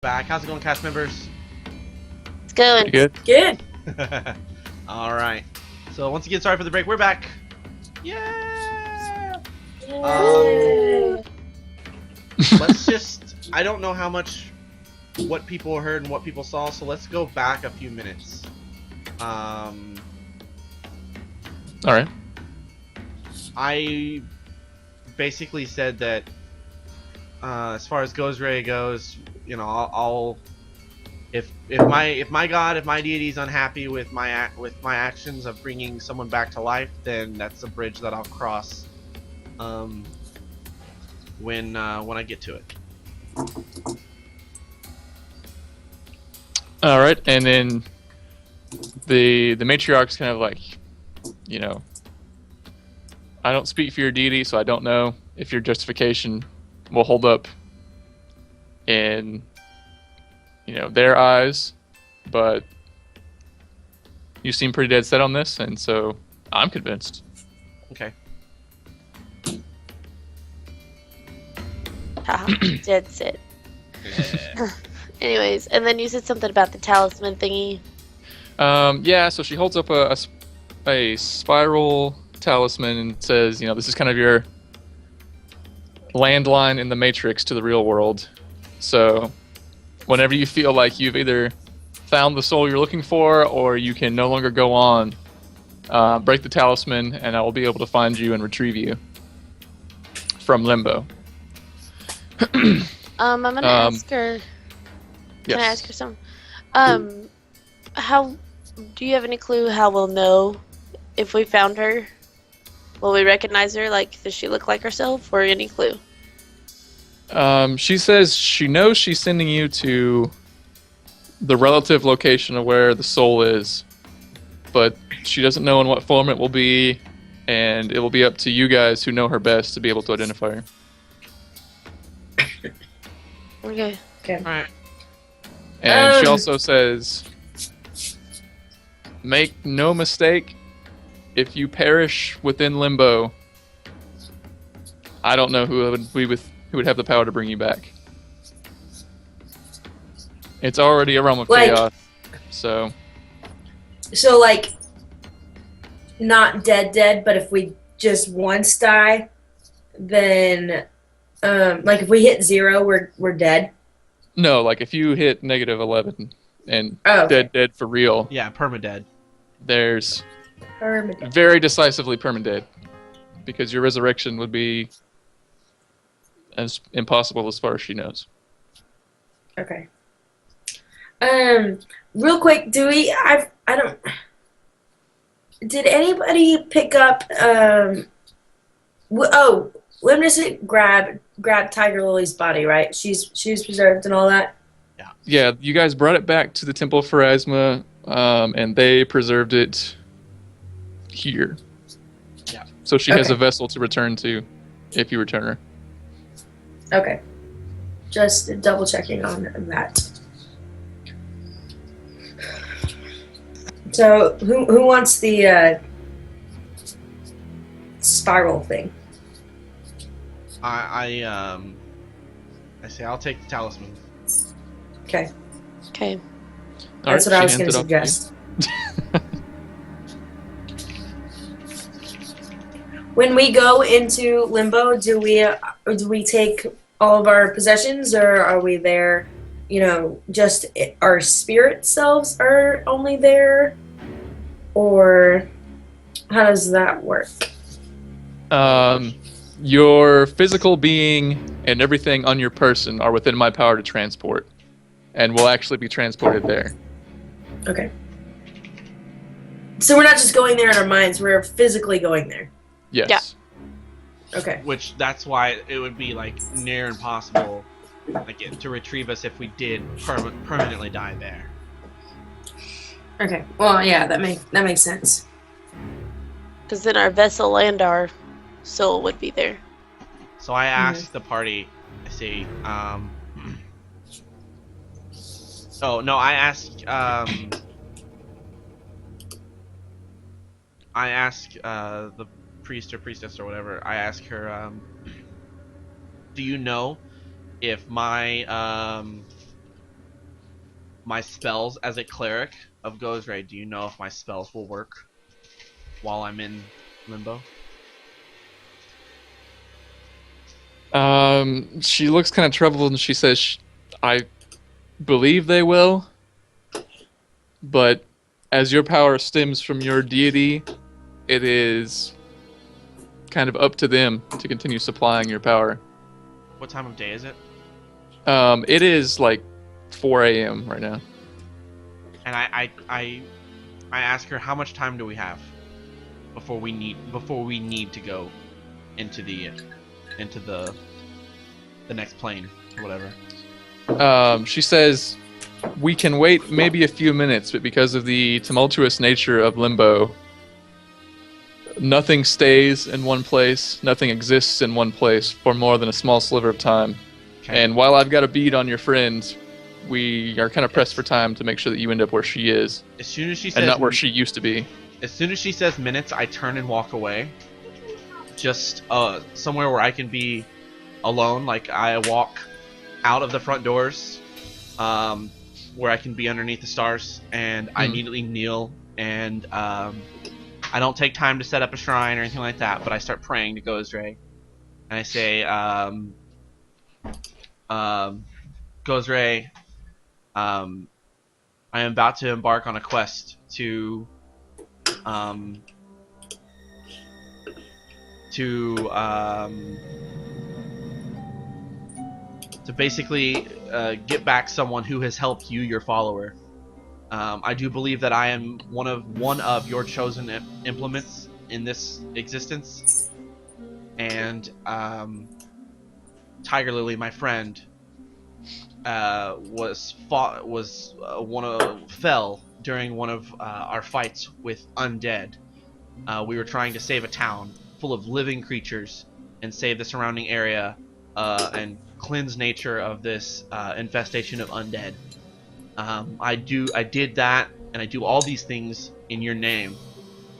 Back. How's it going, cast members? It's going. Good. Good. All right. So once again, sorry for the break. We're back. Yeah. Yay. Let's just. I don't know what people heard and what people saw. So let's go back a few minutes. All right. I basically said that as far as Goes Ray goes, you know, I'll if my god, if my deity is unhappy with my actions of bringing someone back to life, then that's a bridge that I'll cross when I get to it. All right, and then the matriarch's kind of like, you know, I don't speak for your deity, so I don't know if your justification will hold up in, you know, their eyes, but you seem pretty dead set on this, and so I'm convinced. Okay. Haha, dead set. Anyways, and then you said something about the talisman thingy. Yeah, so she holds up a spiral talisman and says, you know, this is kind of your landline in the Matrix to the real world. So whenever you feel like you've either found the soul you're looking for or you can no longer go on, break the talisman and I will be able to find you and retrieve you from limbo. I'm gonna ask her. Can I ask her something? How do you have any clue how we'll know if we found her? Will we recognize her? Like, does she look like herself, or any clue? She says she knows she's sending you to the relative location of where the soul is, but she doesn't know in what form it will be, and it will be up to you guys who know her best to be able to identify her. Okay. Okay. All right. And she also says, make no mistake, if you perish within limbo, I don't know who would have the power to bring you back. It's already a realm of chaos, so... So, like, not dead, but if we just once die, then, like, if we hit 0, we're dead. No, like if you hit -11 and okay. dead for real, Yeah, permadead. there's Permanent. very decisively permadead, because your resurrection would be as impossible as far as she knows. Okay. Real quick, I don't. Did anybody pick up? Limnus grabbed Tiger Lily's body, right? She's preserved and all that. Yeah, you guys brought it back to the Temple of Pharasma, and they preserved it here. Yeah. So she has Okay. a vessel to return to if you return her. Okay. Just double checking on that. So who wants the spiral thing? I say I'll take the talisman. Okay. Okay. That's what I was going to handed it off suggest. When we go into limbo, do we take all of our possessions, or are we there? You know, just our spirit selves are only there, or how does that work? Your physical being and everything on your person are within my power to transport, and will actually be transported there. Okay. So we're not just going there in our minds; we're physically going there. Yes. Okay. Which that's why it would be like near impossible, like to retrieve us if we did permanently die there. Okay. Well, yeah, that makes sense. Because then our vessel and our soul would be there. So I asked the party. I say, oh no, I asked. I asked the priest or priestess or whatever. I asked her, do you know if my my spells as a cleric of Gozray, do you know if my spells will work while I'm in limbo? She looks kind of troubled and she says, I believe they will, but as your power stems from your deity, it is kind of up to them to continue supplying your power. What time of day is it? It is like 4 a.m. right now. And I ask her, how much time do we have before we need to go into the next plane or whatever. She says, we can wait maybe a few minutes, but because of the tumultuous nature of Limbo, nothing stays in one place, nothing exists in one place for more than a small sliver of time. Okay. And while I've got a bead on your friend, we are kind of pressed for time to make sure that you end up where she is, As soon as she says and not where she used to be. As soon as she says minutes, I turn and walk away. Just somewhere where I can be alone. Like I walk out of the front doors, where I can be underneath the stars, and I immediately kneel, and I don't take time to set up a shrine or anything like that, but I start praying to Gozray, and I say, Gozray, I am about to embark on a quest to basically get back someone who has helped you, your follower. I do believe that I am one of your chosen implements in this existence, and Tiger Lily, my friend, fell during one of our fights with undead. We were trying to save a town full of living creatures and save the surrounding area and cleanse nature of this infestation of undead. I did that, and I do all these things in your name,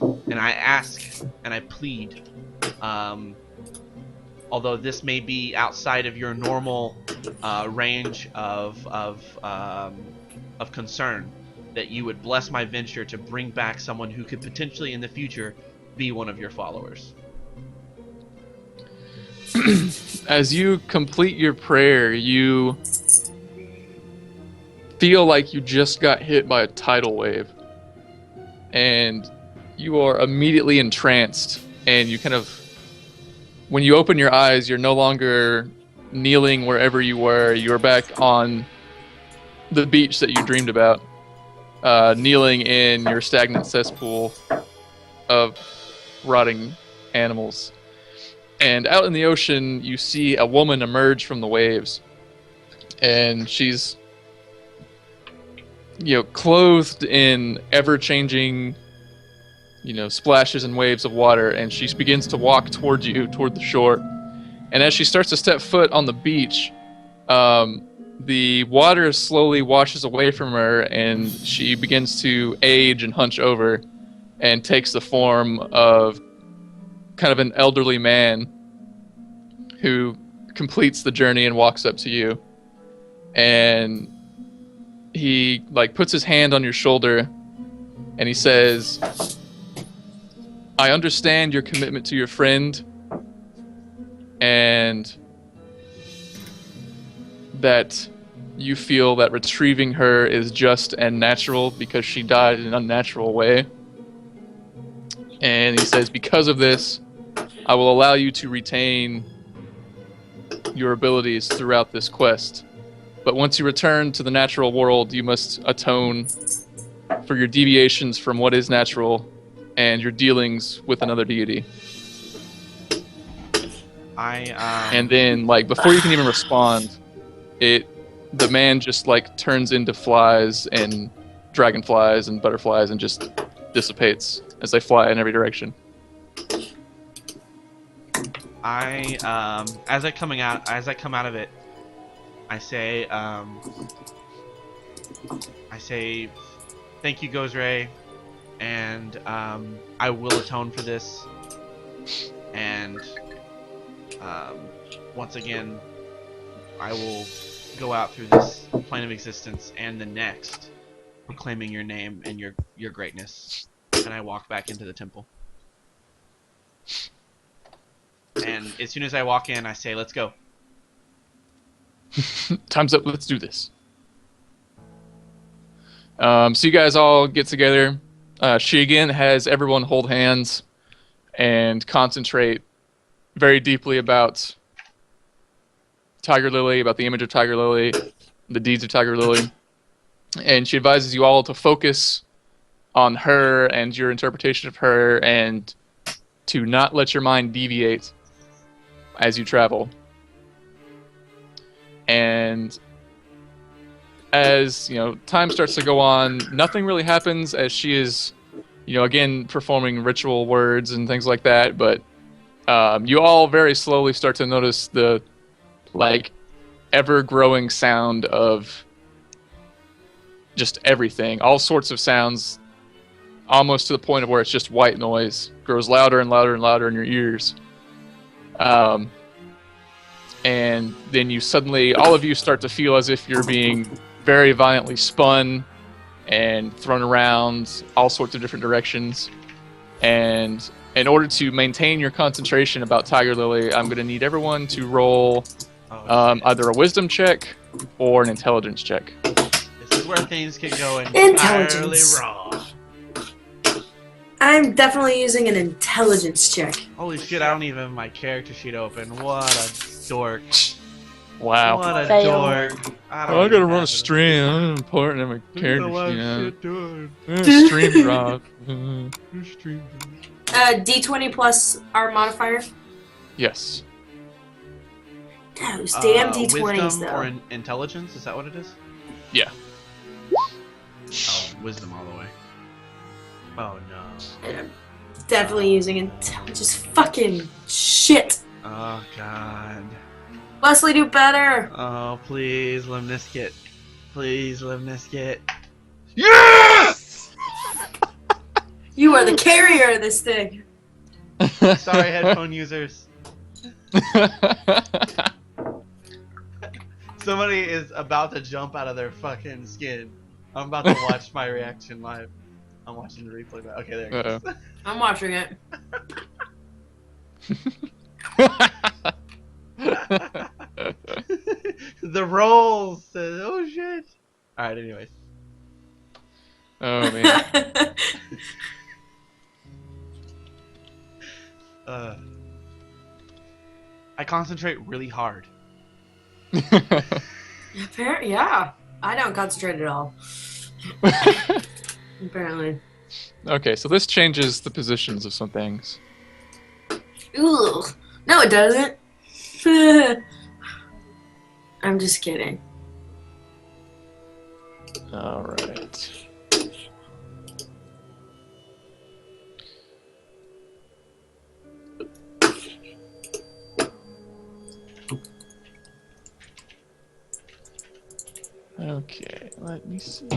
and I ask and I plead, although this may be outside of your normal range of concern, that you would bless my venture to bring back someone who could potentially in the future be one of your followers. As you complete your prayer, you feel like you just got hit by a tidal wave, and you are immediately entranced, and you kind of, when you open your eyes, you're no longer kneeling wherever you were. You're back on the beach that you dreamed about, kneeling in your stagnant cesspool of rotting animals. And out in the ocean, you see a woman emerge from the waves, and she's, clothed in ever-changing, splashes and waves of water, and she begins to walk toward you, toward the shore. And as she starts to step foot on the beach, the water slowly washes away from her, and she begins to age and hunch over, and takes the form of kind of an elderly man who completes the journey and walks up to you. And he puts his hand on your shoulder, and he says, I understand your commitment to your friend, and that you feel that retrieving her is just and natural because she died in an unnatural way. And he says, because of this, I will allow you to retain your abilities throughout this quest. But once you return to the natural world, you must atone for your deviations from what is natural and your dealings with another deity. And then, before you can even respond, the man just turns into flies and dragonflies and butterflies and just dissipates as they fly in every direction. As I come out of it, I say, thank you, Gozray, and I will atone for this. And once again, I will go out through this plane of existence and the next, proclaiming your name and your greatness. And I walk back into the temple. And as soon as I walk in, I say, "Let's go." Time's up. Let's do this. So you guys all get together. She again has everyone hold hands and concentrate very deeply about Tiger Lily, about the image of Tiger Lily, the deeds of Tiger Lily. And she advises you all to focus on her and your interpretation of her, and to not let your mind deviate as you travel. And as time starts to go on, nothing really happens as she is, again performing ritual words and things like that. But you all very slowly start to notice the ever-growing sound of just everything, all sorts of sounds, almost to the point of where it's just white noise, grows louder and louder and louder in your ears. And then you suddenly, all of you start to feel as if you're being very violently spun and thrown around all sorts of different directions. And in order to maintain your concentration about Tiger Lily, I'm going to need everyone to roll either a wisdom check or an intelligence check. This is where things can go entirely wrong. I'm definitely using an intelligence check. Holy shit, I don't even have my character sheet open. What a dork. Wow. What a Fail. dork. I gotta run a stream. I'm important in my character sheet. Stream drop. D20 plus our modifier. Yes. Those damn D20s, wisdom though. or intelligence? Is that what it is? Yeah. Oh, wisdom all the way. Oh no. And I'm definitely using intelligence. Fucking shit. Oh god. Leslie, do better. Oh, please, Limniskit. Please, Limniskit. Yes! You are the carrier of this thing. Sorry, headphone users. Somebody is about to jump out of their fucking skin. I'm about to watch my reaction live. I'm watching the replay back. Okay, there it goes. I'm watching it. The rolls says, "Oh shit!" All right. Anyways, Oh man. I concentrate really hard. Apparently, yeah. I don't concentrate at all. Apparently. Okay, so this changes the positions of some things. Ooh. No, it doesn't. I'm just kidding. All right. Okay, let me see.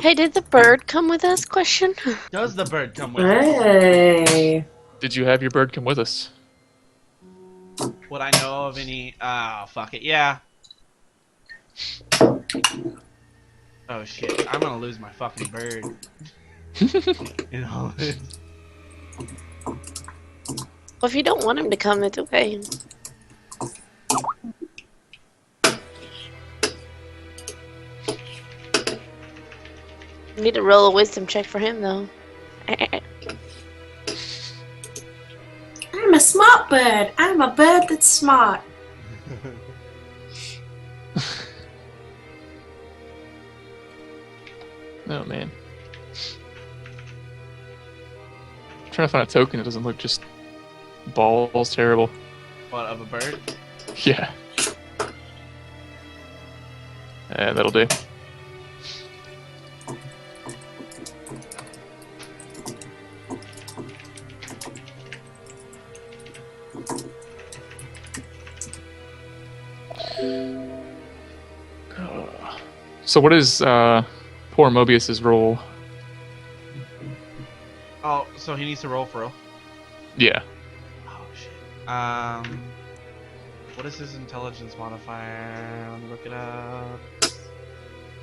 Hey, did the bird come with us? Question. Does the bird come with us? Hey. Did you have your bird come with us? Would I know of any? Oh, fuck it. Yeah. Oh shit! I'm gonna lose my fucking bird. In all of this. Well, if you don't want him to come, it's okay. You need to roll a wisdom check for him, though. I'm a smart bird. I'm a bird that's smart. Oh man. I'm trying to find a token that doesn't look just balls terrible. What, of a bird? Yeah. That'll do. Oh, So what is poor Mobius's role? So he needs to roll for real. Yeah. Oh shit. What is his intelligence modifier? Let me look it up.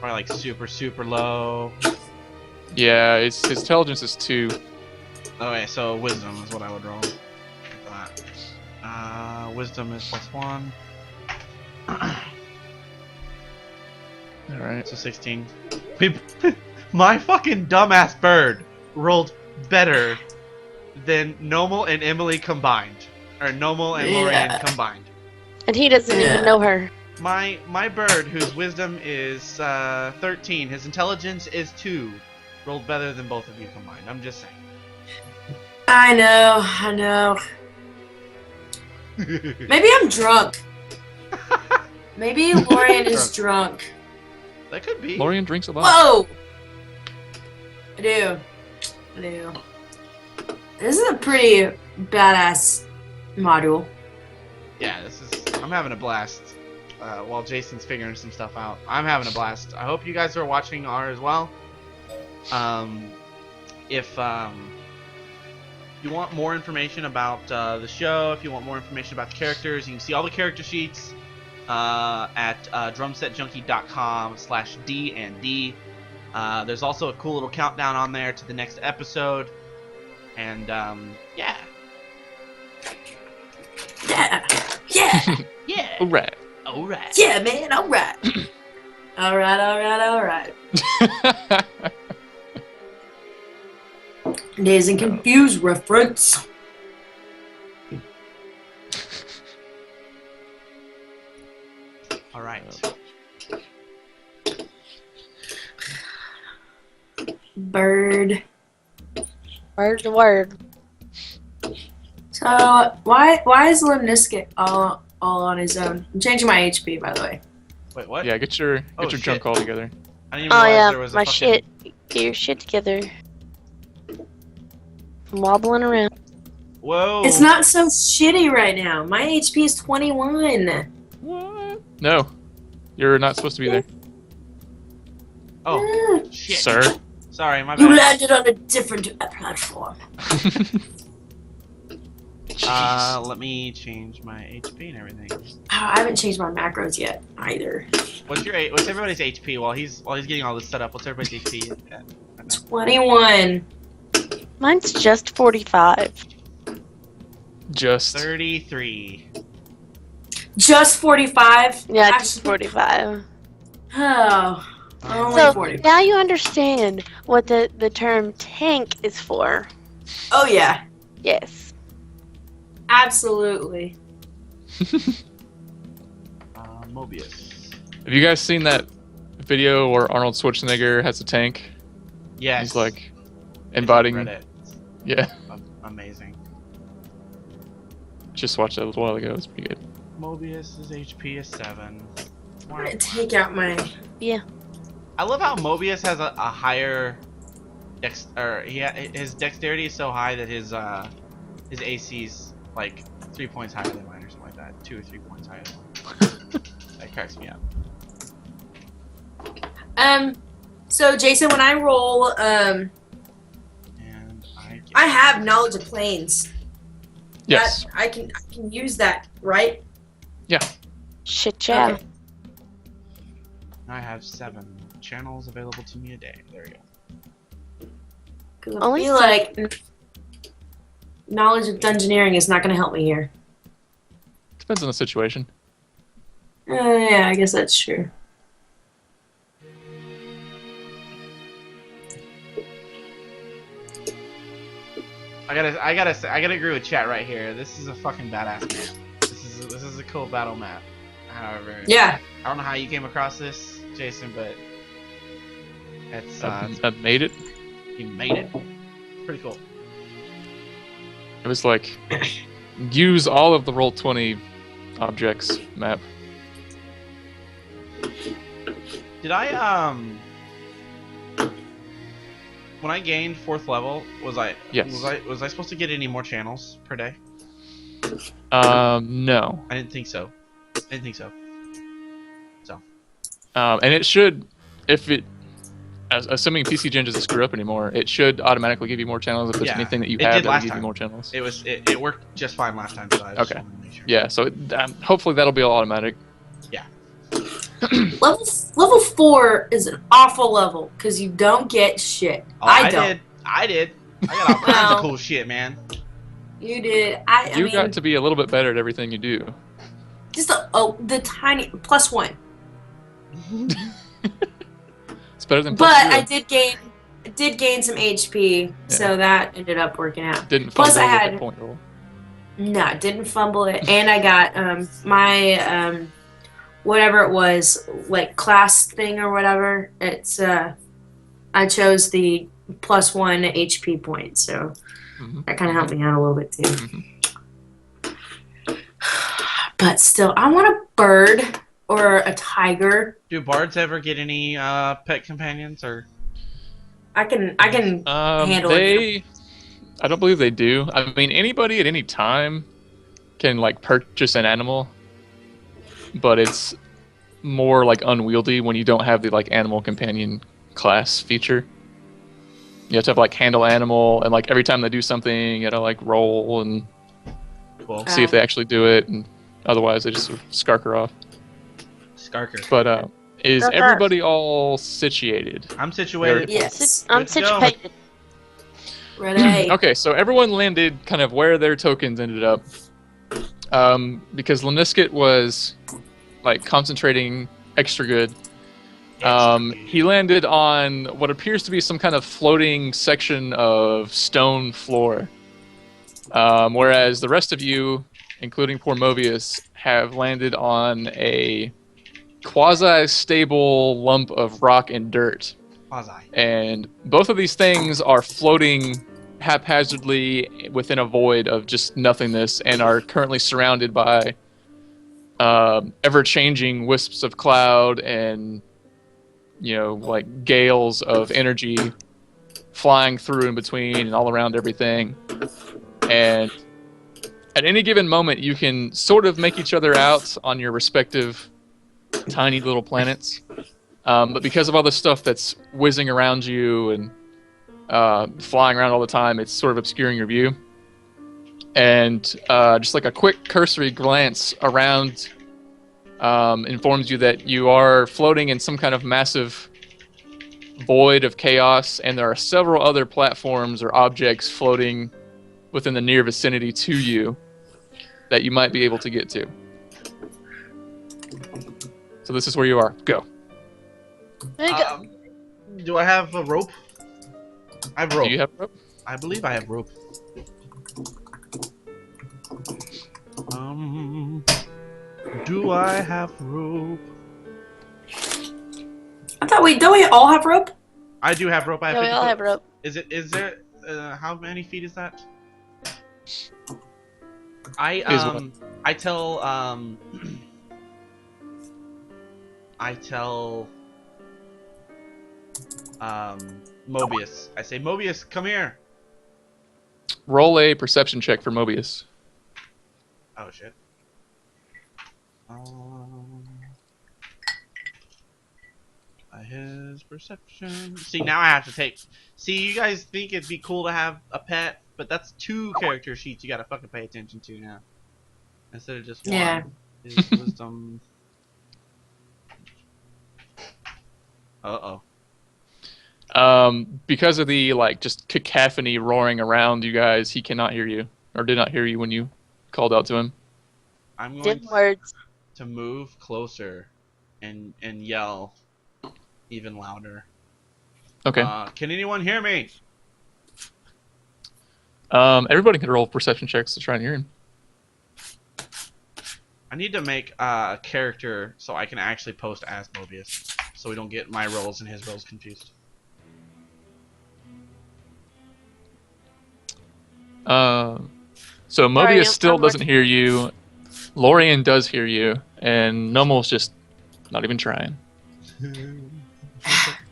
Probably like super low. Yeah, his intelligence is 2. Okay, so wisdom is what I would roll. Wisdom is +1. Alright. So 16. My fucking dumbass bird rolled better than Nomal and Emily combined. Or Nomal and Lorian combined. And he doesn't even know her. My bird, whose wisdom is 13, his intelligence is 2, rolled better than both of you combined. I'm just saying. I know. Maybe I'm drunk. Maybe Lorian is drunk. That could be. Lorian drinks a lot. Whoa! I do. This is a pretty badass module. Yeah, I'm having a blast while Jason's figuring some stuff out. I'm having a blast. I hope you guys are watching R as well. If you want more information about the show, if you want more information about the characters, you can see all the character sheets at drumsetjunky.com/D&D. There's also a cool little countdown on there to the next episode. And, yeah. Yeah. Alright. Yeah, man, alright. Alright. Dazed and Confused reference. Alright. Bird. Word to word. So why is Limniskit all on his own? I'm changing my HP, by the way. Wait, what? Yeah, get your shit. junk all together. I didn't even realize there was a my fucking... shit. Get your shit together. I'm wobbling around. Whoa. It's not so shitty right now. My HP is 21. What? No. You're not supposed to be there. Oh, shit. Sir. Sorry, my You bad. landed on a different platform. Let me change my HP and everything. Oh, I haven't changed my macros yet either. What's everybody's HP while he's getting all this set up? What's everybody's HP at? 21. Mine's just 45. Just. 33. Just 45? Yeah, just 45. Oh, only So 40. now you understand what the term tank is for. Oh, yeah. Yes. Absolutely. Mobius. Have you guys seen that video where Arnold Schwarzenegger has a tank? Yes. He's like embodying. Reddit. Yeah. Amazing. Just watched that a little while ago. It's pretty good. Mobius's HP is 7. I'm gonna take out my... Yeah. I love how Mobius has a higher his dexterity is so high that his AC's like 3 points higher than mine or something like that. 2 or 3 points higher than mine. That cracks me up. So Jason, when I roll, And I have knowledge of planes. Yes. That, I can use that, right? Yeah. Shit, yeah. Okay. I have 7 channels available to me a day. There we go. 'Cause I Only feel like knowledge of dungeoneering is not going to help me here. Depends on the situation. Yeah, I guess that's true. I gotta agree with chat right here. This is a fucking badass map. This is a cool battle map. However, Yeah. I don't know how you came across this, Jason, but it's I made it. you made it. It's pretty cool. It was like use all of the Roll20 objects map. Did I when I gained 4th level, was I supposed to get any more channels per day? No. I didn't think so. So And it should, if it assuming PC Gen doesn't screw up anymore, it should automatically give you more channels if there's anything that you it have did that will last give you time. more channels. It worked just fine last time, so I just Okay. wanted to make sure. Yeah, so hopefully that'll be all automatic. Yeah. Level 4 is an awful level because you don't get shit. Oh, I don't. I got all kinds Well, of cool shit, man. You did. I You mean, got to be a little bit better at everything you do. just the tiny +1. It's better than But plus I zero. did gain some HP, so that ended up working out. Didn't Plus, fumble I with had the point roll. no, didn't fumble it, and I got my whatever it was, like class thing or whatever. It's I chose the +1 HP point, so that kind of helped me out a little bit too. But still, I want a bird or a tiger. Do bards ever get any pet companions or? I can handle it. I don't believe they do. I mean, anybody at any time can like purchase an animal, but it's more like unwieldy when you don't have the like animal companion class feature. You have to have like handle animal, and like every time they do something, you gotta like roll and Cool. see if they actually do it, and otherwise they just sort of skarker off. Skarker. But is Skarker. everybody all situated? I'm situated. Yes. I'm Good to go. situated. Ready. Okay, so everyone landed kind of where their tokens ended up. Because Leniskit was like concentrating extra good. He landed on what appears to be some kind of floating section of stone floor. Whereas the rest of you, including poor Mobius, have landed on a quasi-stable lump of rock and dirt. Quasi. And both of these things are floating haphazardly within a void of just nothingness and are currently surrounded by ever-changing wisps of cloud and, you know, like gales of energy flying through in between and all around everything. And at any given moment, you can sort of make each other out on your respective tiny little planets. But because of all the stuff that's whizzing around you and flying around all the time, it's sort of obscuring your view. And just like a quick cursory glance around informs you that you are floating in some kind of massive void of chaos, and there are several other platforms or objects floating within the near vicinity to you that you might be able to get to. So this is where you are. Go. There you go. Do I have a rope? I have rope. Do you have rope? I believe I have rope. Do I have rope? I thought don't we all have rope? I do have rope. I have Yeah, we 50 all foot. have rope. Is there? How many feet is that? Is what? I tell Mobius. I say, Mobius, come here. Roll a perception check for Mobius. Oh shit. His perception. See, now I have to take. See, you guys think it'd be cool to have a pet, but that's 2 character sheets you gotta fucking pay attention to now. Instead of just one. Yeah. His wisdom. Because of the like just cacophony roaring around you guys, he cannot hear you, or did not hear you when you called out to him. I'm going Dim words. to move closer and yell even louder. Okay. Can anyone hear me? Everybody can roll perception checks to try and hear him. I need to make a character so I can actually post as Mobius, so we don't get my roles and his roles confused. So Mobius Sorry, still I'm doesn't hear you. Lorian does hear you, and Nomel's just not even trying.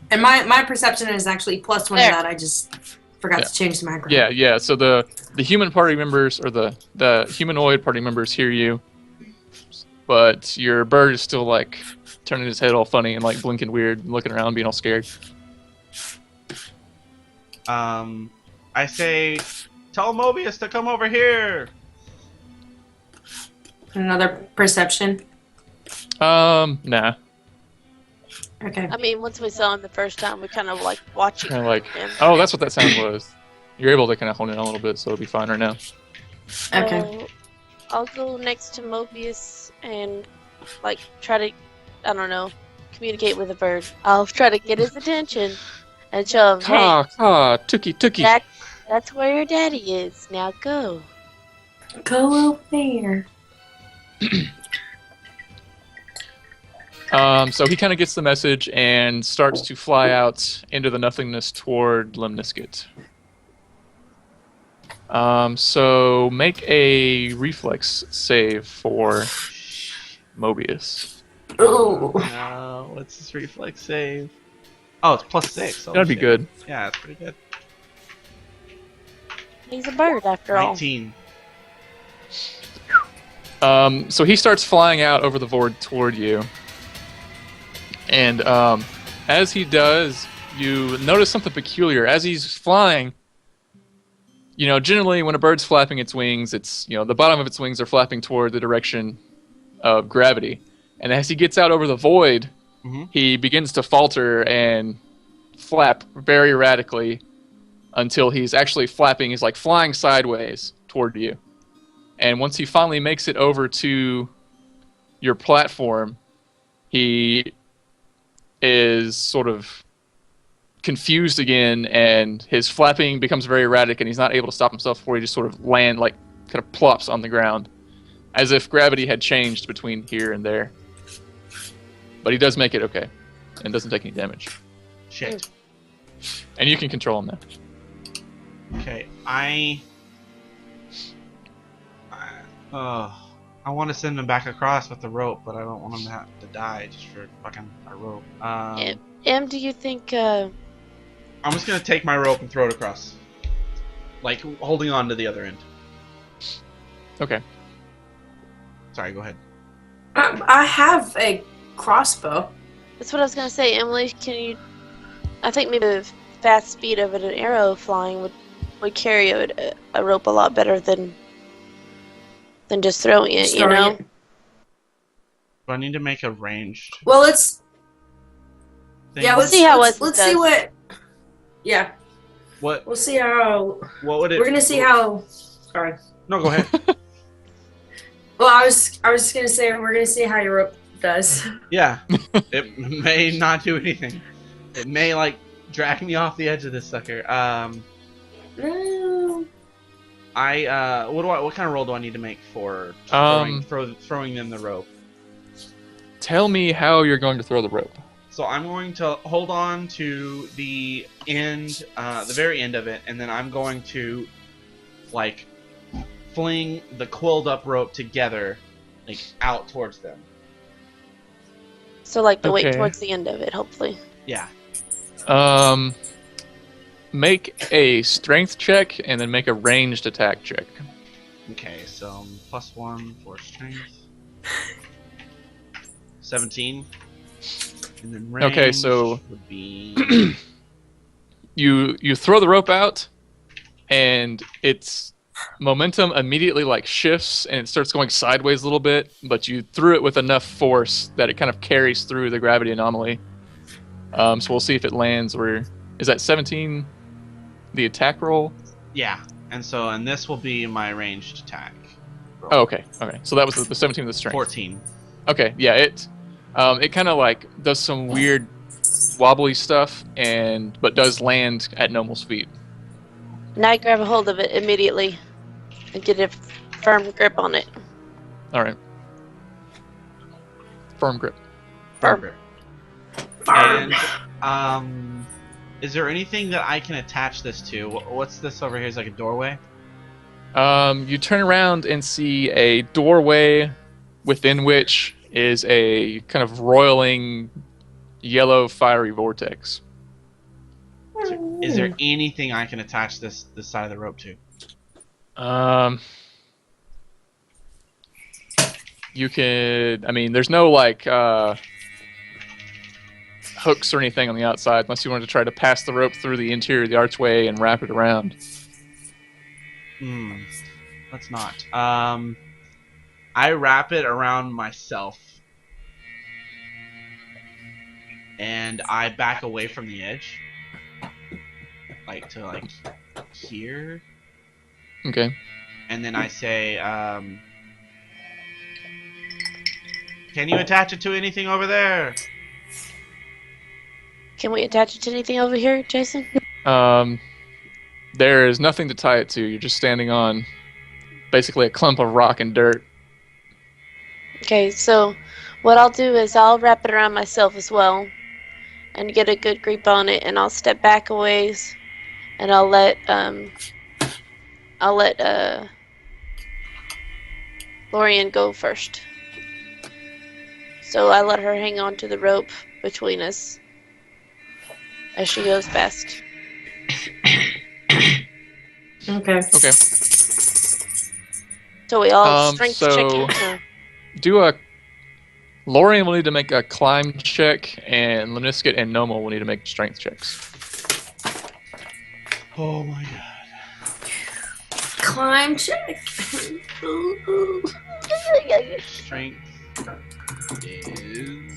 And my perception is actually +1 to There. that. I just forgot to change the macro. Yeah. So the human party members, or the humanoid party members, hear you, but your bird is still like turning his head all funny and like blinking weird, and looking around, being all scared. I say, tell Mobius to come over here. Another perception. Nah. Okay. I mean, once we saw him the first time, we kind of like watching Kind of like, him. oh, that's what that sound was. You're able to kind of hone in a little bit, so it'll be fine right now. Okay. So, I'll go next to Mobius and like try to, I don't know, communicate with the bird. I'll try to get his attention and show him, hey, Tookie. that's where your daddy is. Now go. Go over there. So he kind of gets the message and starts to fly out into the nothingness toward Lemniscate. So make a reflex save for Mobius. Ooh. What's this reflex save? Oh, it's +6. Oh, That'd be shit. good. Yeah, it's pretty good. He's a bird after all. 19. So he starts flying out over the board toward you. And as he does, you notice something peculiar. As he's flying, generally when a bird's flapping its wings, it's, the bottom of its wings are flapping toward the direction of gravity. And as he gets out over the void, he begins to falter and flap very erratically until he's actually flapping. He's like flying sideways toward you. And once he finally makes it over to your platform, he is sort of confused again, and his flapping becomes very erratic, and he's not able to stop himself before he just sort of kind of plops on the ground, as if gravity had changed between here and there. But he does make it okay, and doesn't take any damage. Shit. And you can control him now. Okay, I want to send him back across with the rope, but I don't want him to have to die just for fucking a rope. Em, do you think, I'm just gonna take my rope and throw it across. Like, holding on to the other end. Okay. Sorry, go ahead. I have a crossbow. that's what I was going to say, Emily, I think maybe the fast speed of an arrow flying would carry a rope a lot better than just throwing it, Just throwing it. Do I need to make a ranged Well, let's. thing? Yeah, Let's see how let's it see does. what. Yeah, What? we'll see how. What would it? We're gonna see how. Sorry. No, go ahead. Well, I was gonna say we're gonna see how your rope does. Yeah. It may not do anything. It may, drag me off the edge of this sucker. No. What kind of roll do I need to make for throwing them the rope? Tell me how you're going to throw the rope. So I'm going to hold on to the end, the very end of it, and then I'm going to, fling the coiled up rope together, out towards them. So, the Okay. weight towards the end of it, hopefully. Yeah. Make a strength check and then make a ranged attack check. Okay, so +1 for strength. 17. And then range Okay, so would be... you throw the rope out, and its momentum immediately shifts and it starts going sideways a little bit, but you threw it with enough force that it kind of carries through the gravity anomaly. So we'll see if it lands. Is that 17 the attack roll? Yeah, and this will be my ranged attack. roll. Oh, okay. So that was the 17 of the strength. 14. Okay, yeah, it kind of does some weird wobbly stuff, but does land at normal speed. Now I grab a hold of it immediately and get a firm grip on it. All right. Firm grip. Firm. And is there anything that I can attach this to? What's this over here? Is a doorway? You turn around and see a doorway within which is a kind of roiling yellow fiery vortex. Is there anything I can attach this side of the rope to? You could. I mean, there's no hooks or anything on the outside, unless you wanted to try to pass the rope through the interior of the archway and wrap it around. Let's not. I wrap it around myself, and I back away from the edge, like here. Okay. And then I say, can you attach it to anything over there? Can we attach it to anything over here, Jason? There is nothing to tie it to. You're just standing on basically a clump of rock and dirt. Okay, so what I'll do is I'll wrap it around myself as well and get a good grip on it, and I'll step back a ways, and I'll let Lorian go first. So I let her hang on to the rope between us as she goes past. Okay. Okay. So we all strength so check. Lorian will need to make a climb check, and Lemniscate and Nomal will need to make strength checks. Oh my god. Climb check. Strength is...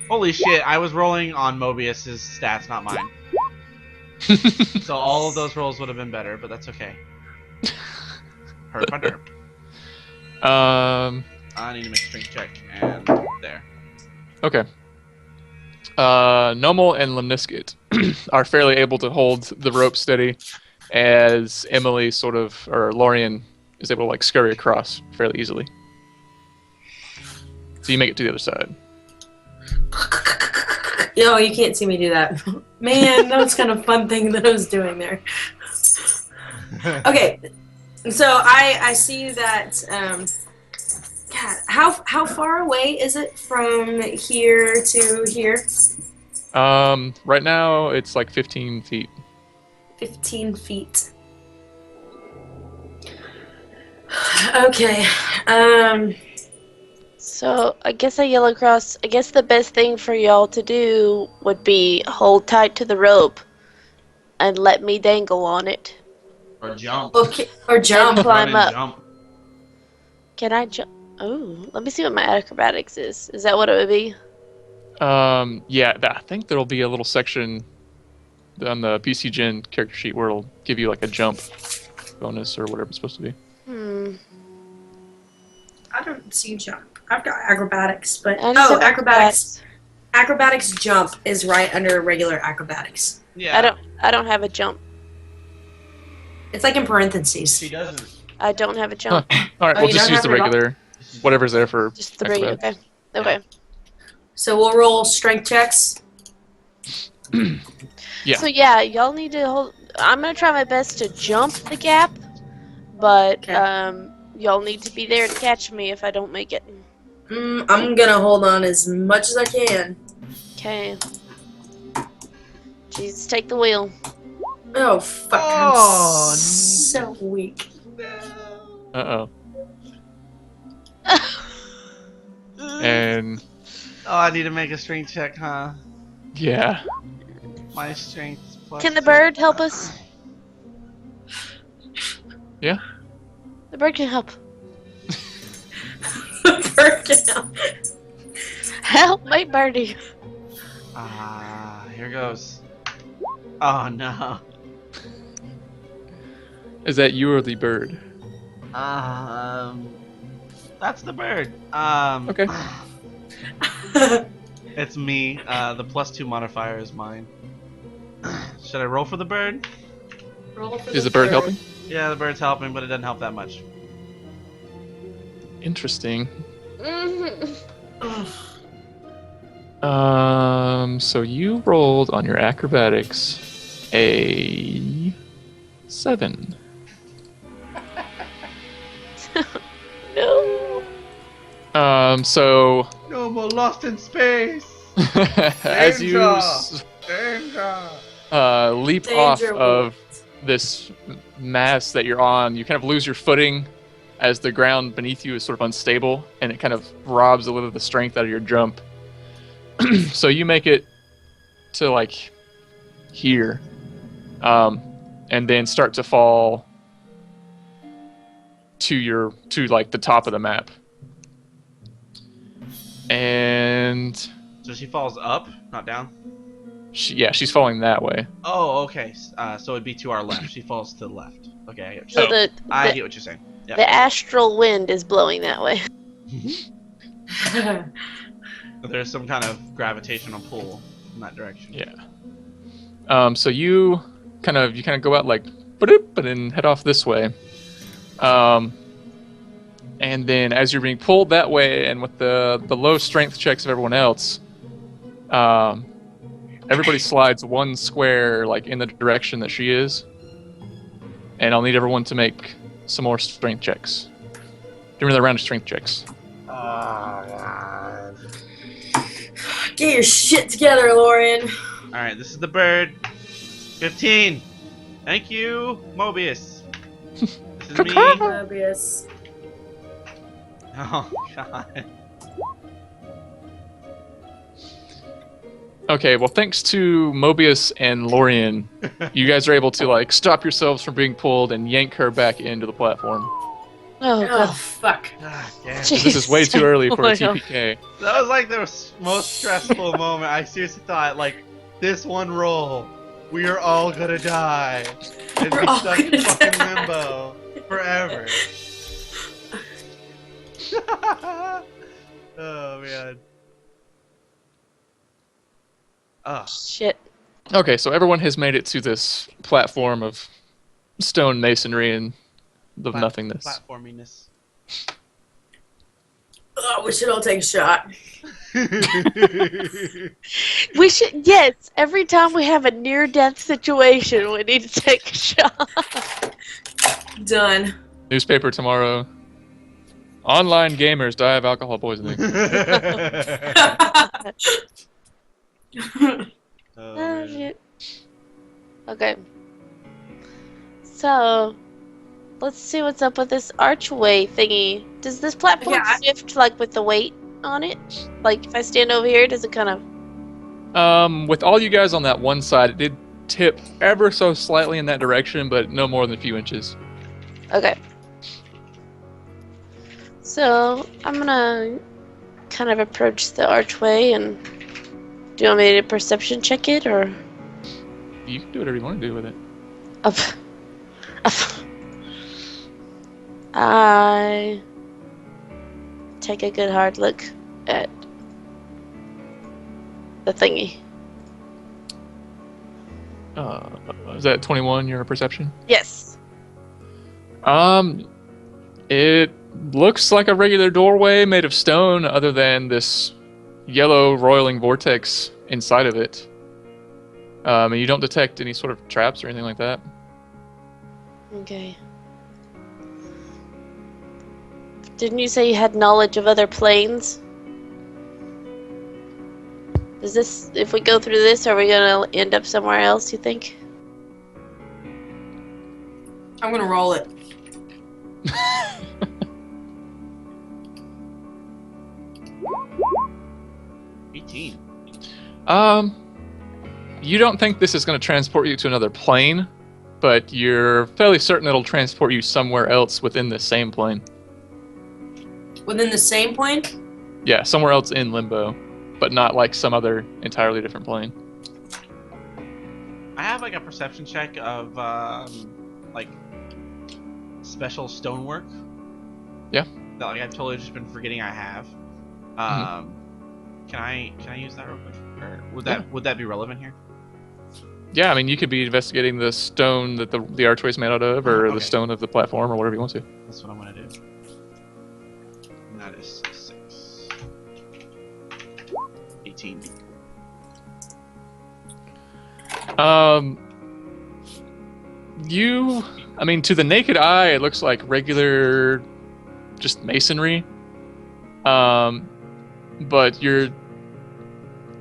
Holy shit, I was rolling on Mobius's stats, not mine. So all of those rolls would have been better, but that's okay. Herp my derp. I need to make a strength check, and there. Okay. Nomal and Lemniscate are fairly able to hold the rope steady as Emily or Lorian is able to like scurry across fairly easily. So you make it to the other side. Yo, you can't see me do that. Man, that was kind of a fun thing that I was doing there. Okay, so I see that. God, how far away is it from here to here? Right now it's like 15 feet. 15 feet. Okay. So I guess I yell across. I guess the best thing for y'all to do would be hold tight to the rope and let me dangle on it. Or jump. Okay. Or jump. Climb Run and up. Jump. Can I jump? Oh, let me see what my acrobatics is. Is that what it would be? Yeah, I think there'll be a little section on the PC Gen character sheet where it'll give you like a jump bonus or whatever it's supposed to be. I don't see jump. I've got acrobatics, but I just have acrobatics. Acrobatics jump is right under regular acrobatics. Yeah. I don't have a jump. It's like in parentheses. She doesn't. I don't have a jump. All right, Oh, we'll you just don't use the have it all? regular, whatever's there for Just 3. acrobatics. Okay. So we'll roll strength checks. Yeah. So yeah, y'all need to hold. I'm gonna try my best to jump the gap, but Okay. y'all need to be there to catch me if I don't make it. I'm gonna hold on as much as I can. Okay. Jesus, take the wheel. Oh fuck! Oh, I'm so weak. Uh-oh. And Oh, I need to make a strength check, huh? yeah. My strength plus... Can the bird help us? Yeah. The bird can help. Help my birdie. Here goes. Oh no. Is that you or the bird? That's the bird. Okay. It's me. The +2 modifier is mine. Should I roll for the bird? Roll for Is the bird helping? Yeah, the bird's helping, but it doesn't help that much. Interesting. Ugh. So you rolled on your acrobatics a 7. No. So No more lost in space. as you Danger. leap off Danger of this mass that you're on, you kind of lose your footing as the ground beneath you is sort of unstable, and it kind of robs a little of the strength out of your jump. So you make it to like here, and then start to fall to like the top of the map. And So she falls up, not down? she's falling that way. Oh, okay. So it'd be to our left. She falls to the left. Okay, I get, So I get what you're saying. Yeah. the astral wind is blowing that way. There's some kind of gravitational pull in that direction. Yeah. So you kind of go out like, but then head off this way. And then as you're being pulled that way, and with the low strength checks of everyone else, everybody slides one square like in the direction that she is. And I'll need everyone to make some more strength checks. Give me the round of strength checks. Oh, God. Get your shit together, Lorian. Alright, this is the bird. 15. Thank you, Mobius. This is me. Mobius. Oh, God. Okay, well, thanks to Mobius and Lorian, you guys are able to like stop yourselves from being pulled and yank her back into the platform. Oh, Oh, God. fuck. God damn. This is way too early for a Oh, no. TPK. That was like the most stressful moment. I seriously thought, like, this one roll, we are all gonna die. And We're be all stuck in gonna fucking die. limbo forever. Oh, man. Oh. Shit. Okay, so everyone has made it to this platform of stone masonry and of nothingness. Platforminess. Oh, we should all take a shot. We should, yes, every time we have a near-death situation, we need to take a shot. Done. Newspaper tomorrow. Online gamers die of alcohol poisoning. Oh, Oh, man. shit. Okay. So, let's see what's up with this archway thingy. Does this platform Yeah. shift, like, with the weight on it? Like, if I stand over here, does it kind of... With all you guys on that one side, it did tip ever so slightly in that direction, but no more than a few inches. Okay. So, I'm gonna kind of approach the archway and... Do you want me to perception check it, or... You can do whatever you want to do with it. Up. I take a good hard look at the thingy. Is that 21, your perception? Yes. It looks like a regular doorway made of stone, other than this yellow roiling vortex inside of it. And you don't detect any sort of traps or anything like that. Okay. Didn't you say you had knowledge of other planes? Is this, if we go through this, are we gonna end up somewhere else, you think? I'm gonna roll it. You don't think this is going to transport you to another plane, but you're fairly certain it'll transport you somewhere else within the same plane. Within the same plane? Yeah, somewhere else in Limbo, but not like some other entirely different plane. I have like a perception check of like special stonework. Yeah. That like I've totally just been forgetting I have. Can I use that real quick? Or would that be relevant here? Yeah, I mean, you could be investigating the stone that the archway's made out of, or Okay. the stone of the platform, or whatever you want to. That's what I'm gonna do. And that is 6. 18. I mean, to the naked eye, it looks like regular, just masonry. But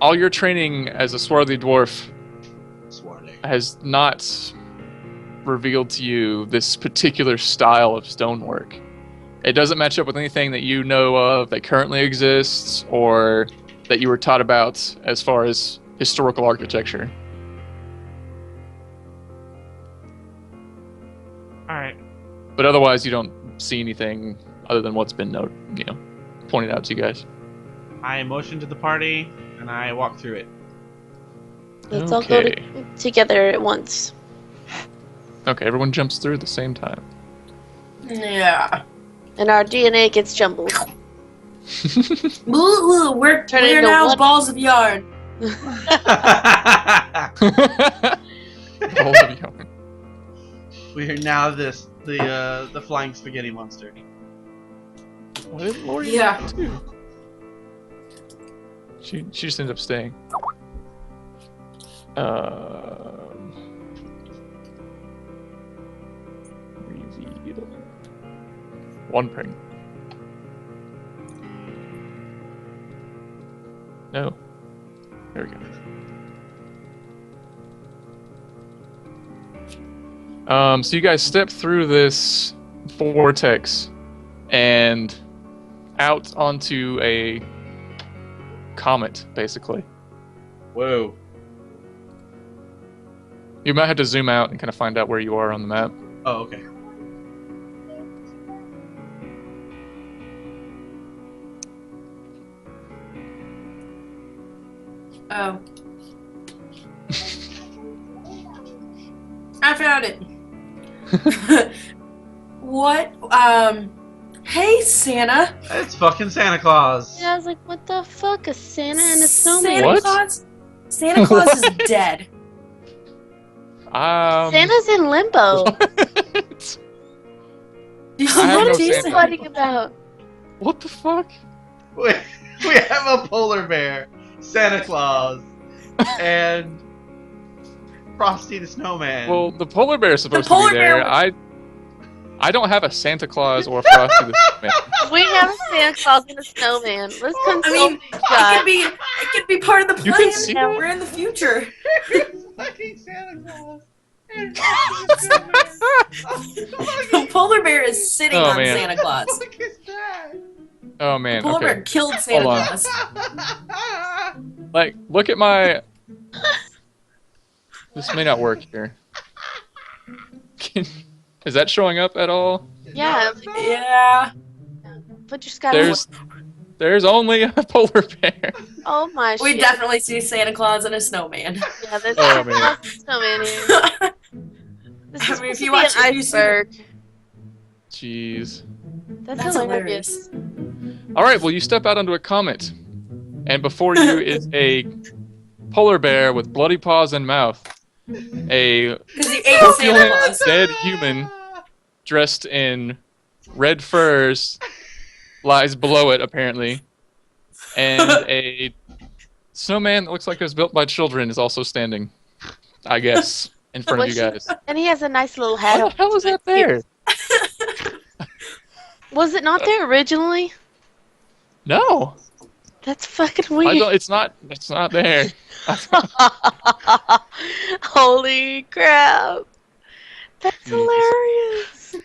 all your training as a swarthy dwarf Swarthy. has not revealed to you this particular style of stonework. It doesn't match up with anything that you know of that currently exists or that you were taught about as far as historical architecture. All right. But otherwise, you don't see anything other than what's been pointed out to you guys. I motion to the party, and I walk through it. Let's all go together at once. Okay, everyone jumps through at the same time. Yeah. And our DNA gets jumbled. We're now one. balls of yarn. Balls of yarn. We are now the flying spaghetti monster. What did Lori do? She just ended up staying. Reveal. One pring. No. There we go. So you guys step through this vortex and out onto a comet, basically. Whoa. You might have to zoom out and kind of find out where you are on the map. Oh, okay. Oh. I found it. What? Hey, Santa. It's fucking Santa Claus. Yeah, I was like, what the fuck? A Santa and a snowman? Santa What? Claus? Santa Claus is dead. Santa's in limbo. What? Did I have what no did you Santa. say? What about? What the fuck? We have a polar bear, Santa Claus, and Frosty the Snowman. Well, the polar bear is supposed to polar be there. bear I don't have a Santa Claus or a Frosty the Snowman. We have a Santa Claus and a snowman. Let's consult I mean, these guys. it could be part of the You plan. can see Yeah, that? we're in the future. It's fucking Santa Claus. And Frosty the Snowman. The polar bear is sitting Oh, on man. Santa Claus. What the fuck is that? Oh man, Polar bear okay. killed Santa Hold on. Claus. Like, look at my... This may not work here. Is that showing up at all? Yeah, Yeah. but you just gotta. There's only a polar bear. Oh my We shit. definitely see Santa Claus and a snowman. Yeah, there's Oh, a man. snowman here. This I is mean, if supposed you to watch be an it, you see iceberg. Jeez. That's hilarious. All right, well, you step out onto a comet, and before you is a polar bear with bloody paws and mouth, a because you ate Santa corpulent Claus. dead human dressed in red furs lies below it, apparently, and a snowman that looks like it was built by children is also standing, I guess, in front of you guys. And he has a nice little hat. How the hell is that there? Was it not there originally? No, That's fucking I weird. don't. It's not there. Holy crap. That's Jesus. hilarious.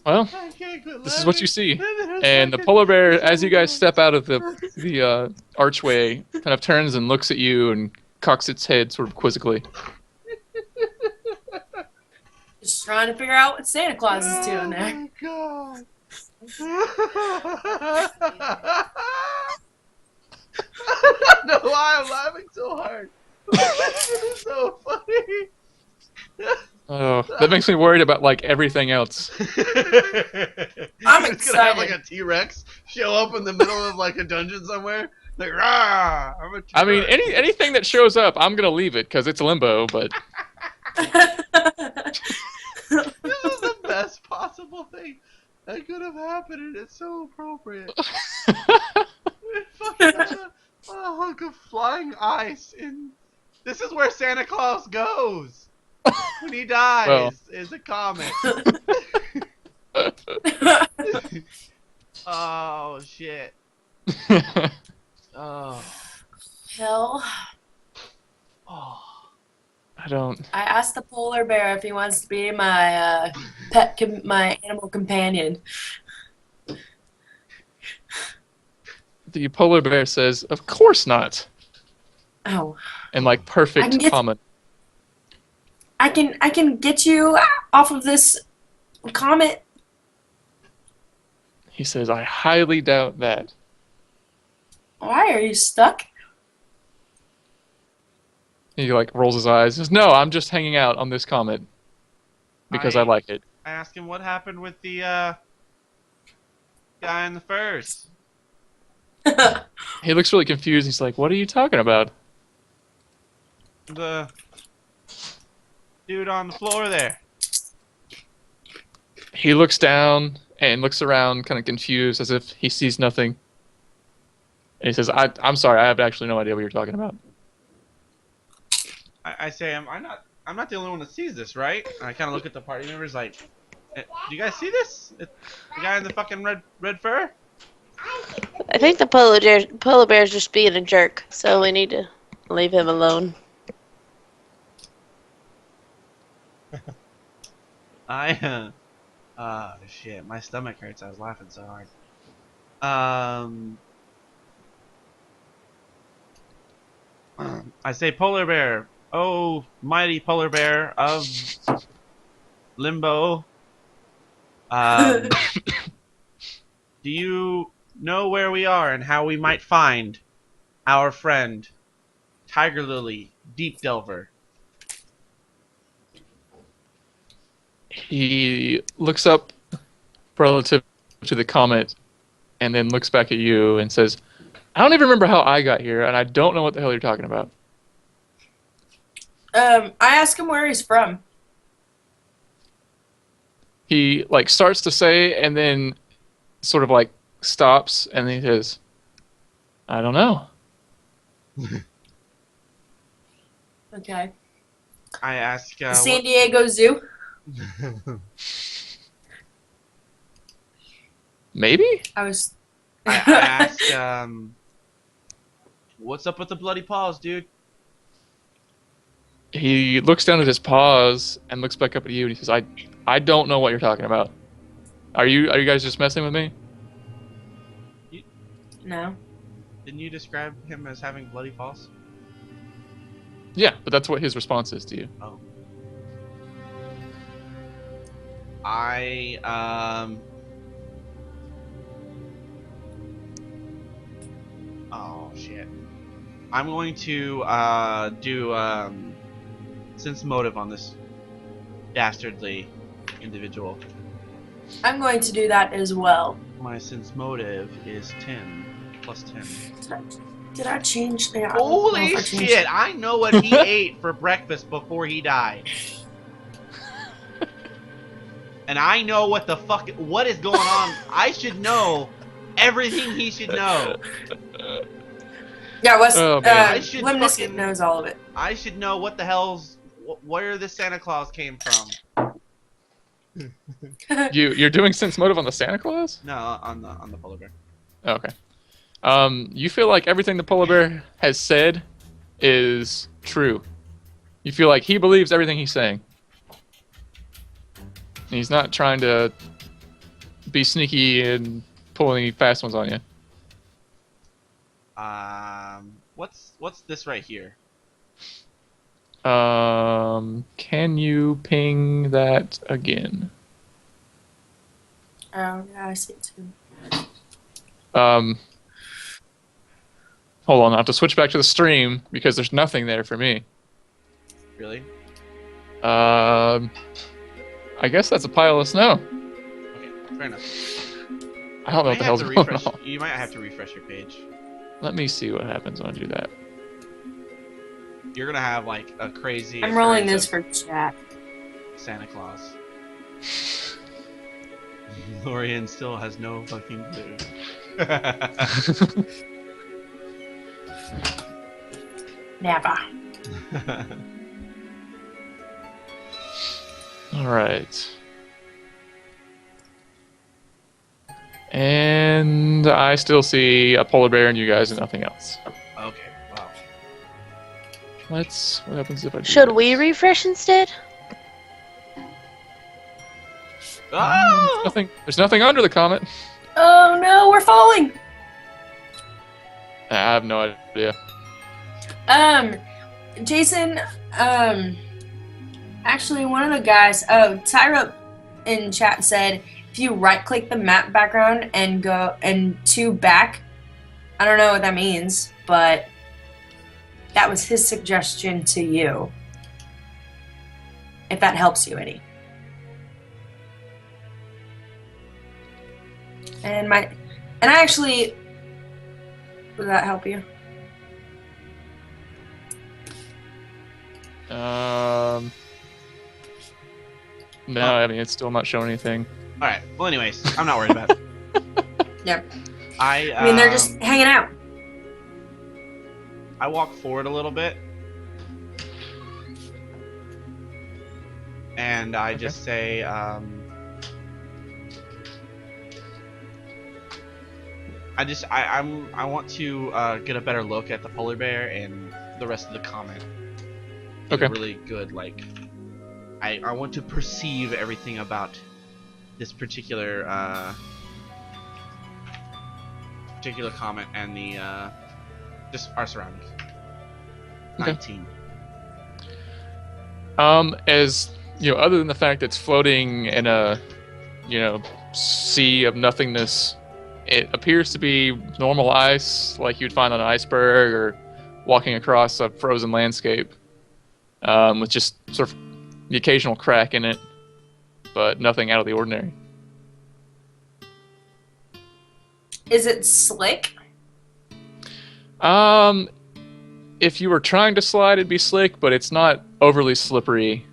Well, I can't quit this is what you laughing. see. And the polar bear, as you guys step out of the archway, kind of turns and looks at you and cocks its head sort of quizzically. Just trying to figure out what Santa Claus is doing there. Oh my god. I don't know why I'm laughing so hard. This is so funny. Oh, that makes me worried about like everything else. I'm It's gonna have like excited. a T-Rex show up in the middle of like a dungeon somewhere. Like, rah! I'm a I mean, T-Rex." anything that shows up, I'm gonna leave it because it's limbo. But This is the best possible thing that could have happened, and it's so appropriate. Fucking a hunk of flying ice, and this is where Santa Claus goes when he dies. Well. Is a comet. Oh shit. Oh. Hell. Oh. I don't. I asked the polar bear if he wants to be my my animal companion. The polar bear says, "Of course not." Oh, And like I perfect can get common. I can get you off of this comet. He says, "I highly doubt that." Why are you stuck? He like rolls his eyes. Says, "No, I'm just hanging out on this comet because I like it." I asked him what happened with the guy in the furs. He looks really confused. He's like, "What are you talking about?" The dude on the floor there. He looks down and looks around, kind of confused, as if he sees nothing. And he says, I'm sorry, I have actually no idea what you're talking about." I say, I'm not the only one that sees this, right? And I kind of look at the party members like, do you guys see this? The guy in the fucking red fur? I think the polar bear's just being a jerk, so we need to leave him alone. Shit, my stomach hurts. I was laughing so hard. I say, polar bear, oh mighty polar bear of Limbo. Do you know where we are and how we might find our friend Tiger Lily, Deep Delver? He looks up relative to the comet and then looks back at you and says, "I don't even remember how I got here, and I don't know what the hell you're talking about." I asked him where he's from. He like starts to say and then sort of like stops and then he says, "I don't know." Okay. I ask, San Diego Zoo. Maybe? I was. I ask, what's up with the bloody paws, dude? He looks down at his paws and looks back up at you and he says, I don't know what you're talking about. Are you guys just messing with me?" No. Didn't you describe him as having bloody paws? Yeah, but that's what his response is to you. Oh. Oh shit. I'm going to do sense motive on this dastardly individual. I'm going to do that as well. My sense motive is 10 plus 10. Did I change? Yeah, I don't know Holy if I changed shit! it. I know what he ate for breakfast before he died. And I know what the fuck, what is going on. I should know everything he should know. Yeah, Wes. Oh, man. I should Limniscent fucking- knows all of it. I should know what the hell's, where the Santa Claus came from. You're doing sense motive on the Santa Claus? No, on the polar bear. Okay. You feel like everything the polar bear has said is true. You feel like he believes everything he's saying. And he's not trying to be sneaky and pull any fast ones on you. What's this right here? Can you ping that again? Oh, yeah, I see it too. Hold on, I have to switch back to the stream because there's nothing there for me. Really? I guess that's a pile of snow. Okay, fair enough. I don't know what the hell's going on. You might have to refresh your page. Let me see what happens when I do that. You're gonna have like a crazy. I'm rolling occurrence this for chat. of Santa Claus. Lorian still has no fucking clue. Never. Alright. And I still see a polar bear and you guys and nothing else. Okay, wow. What happens if I do Should this? we refresh instead? Oh! There's nothing under the comet. Oh no, we're falling. I have no idea. Jason, actually one of the guys, Tyra in chat said if you right click the map background and go to back, I don't know what that means, but that was his suggestion to you. If that helps you any. And I actually, would that help you? No, I mean, it's still not showing anything. All right. Well, anyways, I'm not worried about it. Yep. I mean, they're just hanging out. I walk forward a little bit, and I just say, I want to get a better look at the polar bear and the rest of the comet. Okay. A really good, like, I want to perceive everything about this particular comet and the just our surroundings. Okay. 19. As you know, other than the fact that it's floating in a, sea of nothingness, it appears to be normal ice, like you'd find on an iceberg or walking across a frozen landscape, with just sort of the occasional crack in it, but nothing out of the ordinary. Is it slick? If you were trying to slide, it'd be slick, but it's not overly slippery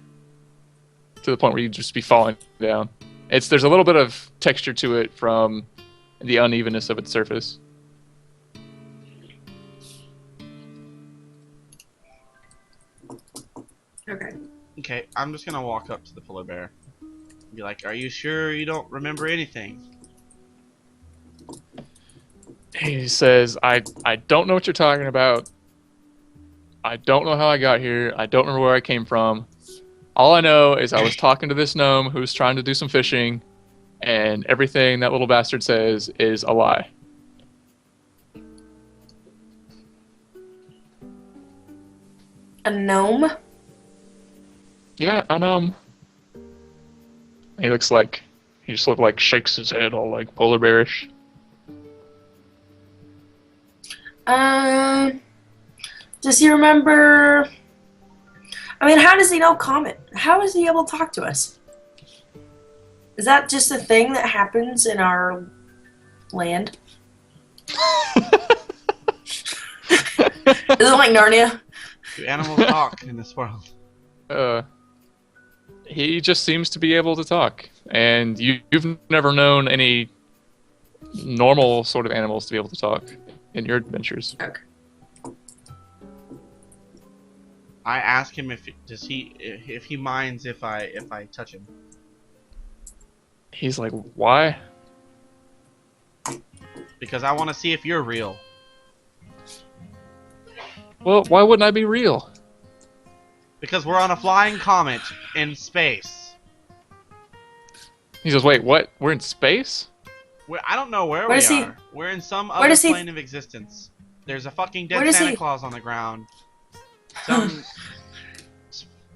to the point where you'd just be falling down. There's a little bit of texture to it from the unevenness of its surface. Okay, I'm just gonna walk up to the polar bear and be like, "Are you sure you don't remember anything?" He says, I don't know what you're talking about. I don't know how I got here. I don't remember where I came from. All I know is I was talking to this gnome who's trying to do some fishing, and everything that little bastard says is a lie. A gnome? Yeah, a gnome. He just sort of like shakes his head all like polar bearish. Does he remember? I mean, how does he know Comet? How is he able to talk to us? Is that just a thing that happens in our land? Is it like Narnia? Do animals talk in this world? He just seems to be able to talk, and you've never known any normal sort of animals to be able to talk in your adventures. Okay. I ask him if he minds if I touch him. He's like, why? Because I want to see if you're real. Well, why wouldn't I be real? Because we're on a flying comet in space. He says, wait, what? We're in space? I don't know where Where we is he? are. We're in some other plane of existence. There's a fucking Where dead does Santa he- Claus on the ground. Some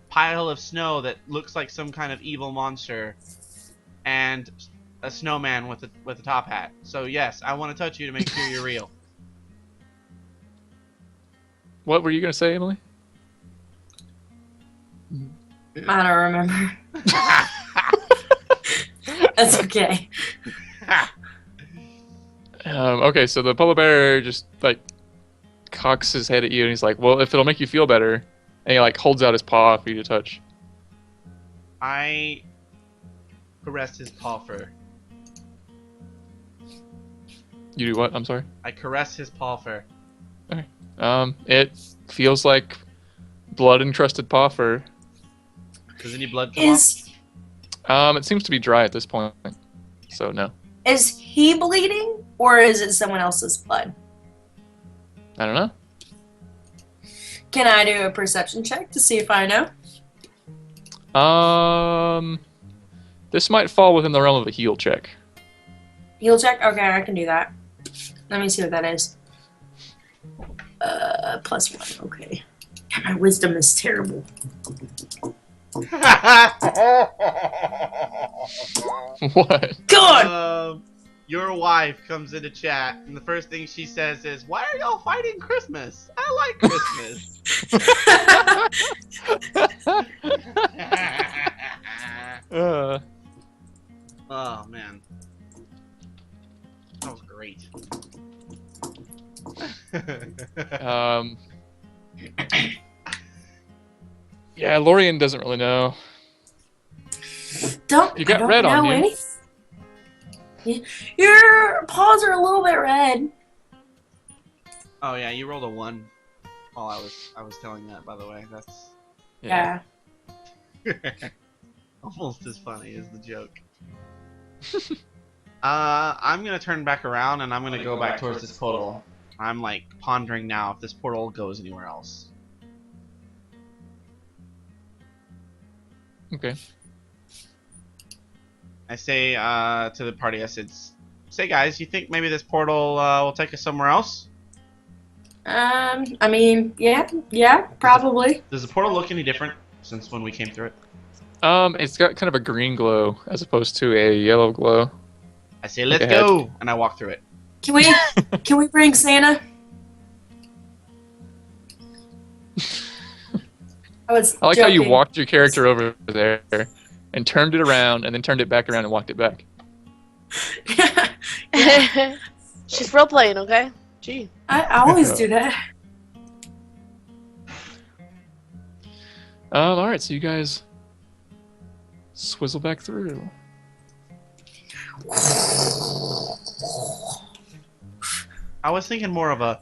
pile of snow that looks like some kind of evil monster, and a snowman with a top hat. So yes, I want to touch you to make sure you're real. What were you going to say, Emily? I don't remember. That's okay. Okay, so the polar bear just like cocks his head at you, and he's like, "Well, if it'll make you feel better," and he like holds out his paw for you to touch. I caress his paw fur. You do what? I'm sorry. I caress his paw fur. It feels like blood encrusted paw fur. Does any blood come off? It seems to be dry at this point, so no. Is he bleeding, or is it someone else's blood? I don't know. Can I do a perception check to see if I know? This might fall within the realm of a heal check. Heal check? Okay, I can do that. Let me see what that is. +1. Okay. God, my wisdom is terrible. What? God! Your wife comes into chat, and the first thing she says is, "Why are y'all fighting Christmas? I like Christmas." Oh man, that was great. Yeah, Lorian doesn't really know. Don't You got I don't red on know you. anything. Your paws are a little bit red. Oh yeah, you rolled a 1 while I was telling that. By the way, that's Yeah. almost as funny as the joke. I'm gonna turn back around and I'm gonna go back towards this portal. I'm like pondering now if this portal goes anywhere else. Okay. I say to the party, I said, "Say guys, you think maybe this portal will take us somewhere else?" I mean, yeah, probably. Does the portal look any different since when we came through it? It's got kind of a green glow as opposed to a yellow glow. I say, "Let's Like a go," and I walk through it. Can we bring Santa? I was I like how you joking. walked your character over there and turned it around and then turned it back around and walked it back. She's role playing, okay? Gee. I always do that. Alright, so you guys swizzle back through. I was thinking more of a.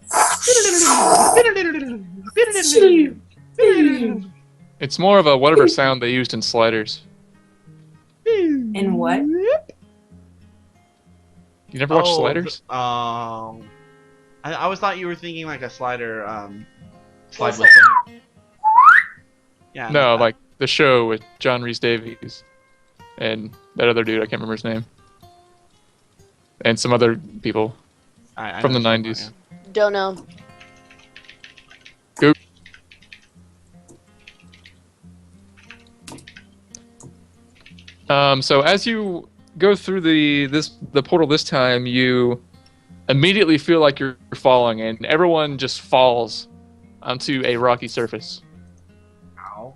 It's more of a whatever sound they used in Sliders. In what? You never watched Sliders? I always thought you were thinking like a slider, slide Whistle. whistle. Yeah. No, like the show with John Rhys Davies and that other dude, I can't remember his name. And some other people I from the know what 90s. you're Don't know. So as you go through the portal this time, you immediately feel like you're falling, and everyone just falls onto a rocky surface. Ow.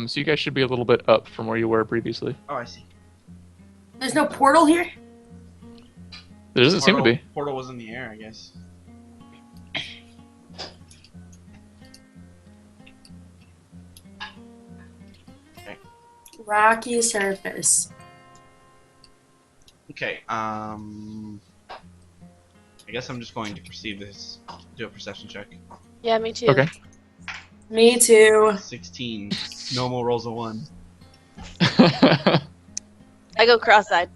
So you guys should be a little bit up from where you were previously. Oh, I see. There's no portal here? There doesn't seem to be. Portal was in the air, I guess. Rocky surface. Okay. I guess I'm just going to perceive this. Do a perception check. Yeah, me too. Okay. Me too. 16. Normal rolls a 1. I go cross-eyed.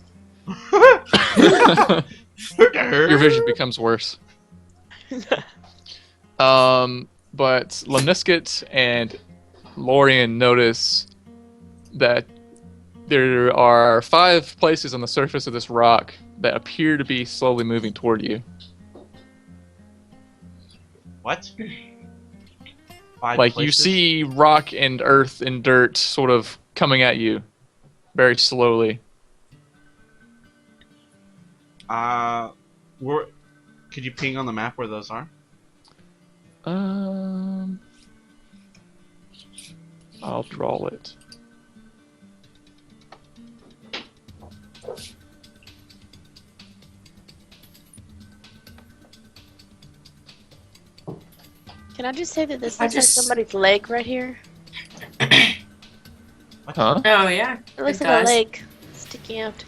Your vision becomes worse. But Lemniscate and Lorian notice that there are 5 places on the surface of this rock that appear to be slowly moving toward you. What? 5 Like you places? see rock and earth and dirt sort of coming at you very slowly. Could you ping on the map where those are? I'll draw it. Can I just say that this I looks like just- somebody's leg right here? Huh? Oh, yeah. It looks It like does. a leg sticking out.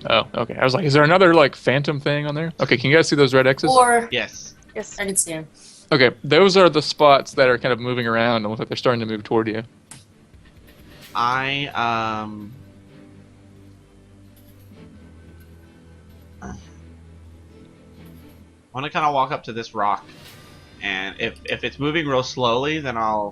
Oh, okay. I was like, is there another like phantom thing on there? Okay, can you guys see those red X's? Or, Yes. Yes. I can see him. Okay, those are the spots that are kind of moving around and look like they're starting to move toward you. I want to kind of walk up to this rock, and if it's moving real slowly, then I'll